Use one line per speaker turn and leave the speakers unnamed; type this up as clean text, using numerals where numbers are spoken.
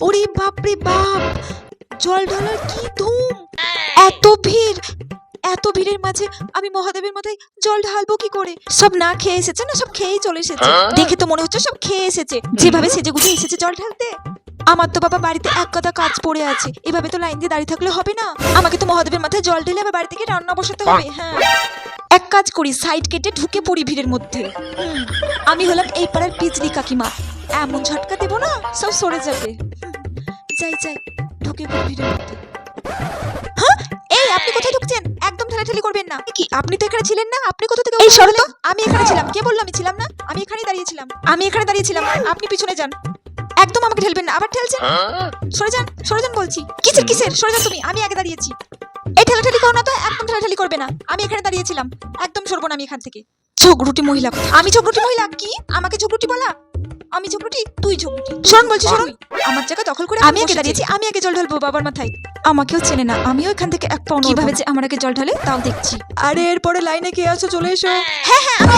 ওরে বাপ রে বাপ, জল ঢালার কি ধুম, এত ভিড়, এত ভিড়ের মাঝে আমি মহাদেবের মাথায় জল ঢালবো কি করে? সব না খেয়ে এসেছে না, সব খেয়েই চলে এসেছে। দেখে তো মনে হচ্ছে সব খেয়ে এসেছে, যেভাবে সেজে গুজে এসেছে জল ঢালতে। আমার তো বাবা বাড়িতে এক কথা কাজ পড়ে আছে, এভাবে তো লাইন দিয়ে দাঁড়িয়ে থাকলে হবে না। আমাকে তো মহাদেবের মাথায় জল ঢেলে আবার বাড়ি থেকে রান্না বসাতে হবে। হ্যাঁ, এক কাজ করি, সাইড কেটে ঢুকে পড়ি ভিড়ের মধ্যে। আমি হলাম এই পাড়ার পিজলি কাকিমা, এমন ঝটকা দেবো না সব সরে যাবে। যাই যাই, ঢুকে পড়ি ভিড়ের মধ্যে। হ্যাঁ, এই আপনি কোথায় ঢুকছেন? একদম ঠেলাঠেলি করবেন না। কি আপনি তো এখানে ছিলেন না? আপনি কোথা থেকে? এই সরো তো, আমি এখানে ছিলাম। কে বললো আমি ছিলাম না? আমি এখানেই দাঁড়িয়েছিলাম, আমি এখানে দাঁড়িয়েছিলাম। আপনি পিছনে যান, একদম আমাকে ঠেলবেন না। আবার ঠেলছেন, সরে যান, সরে যান বলছি। কিসের কিসের, সরে যান তুমি, আমি আগে দাঁড়িয়েছি। এই ঠেলাঠেলি করো না তো, একদম ঠেলাঠেলি করবে না। আমি এখানে দাঁড়িয়েছিলাম, একদম সরবো না আমি এখান থেকে। ঝগড়ুটি মহিলা, আমি ঝগড়ুটি মহিলা? কি আমাকে ঝগড়ুটি বলা? আমি ঝগড়ুটি, তুই ঝগড়ুটি। শোন বলছি, শোন, আমার জায়গা দখল করে আমি আগে দাঁড়িয়েছি, আমি আগে জল ঢালবো বাবার মাথায়। আমাকেও চেনে না, আমিও এখান থেকে এক পাও কিভাবে যে আমার আগে জল ঢালে তাও দেখছি। আরে এরপরে লাইনে কে আছো, চলে এসো। হ্যাঁ হ্যাঁ, আমি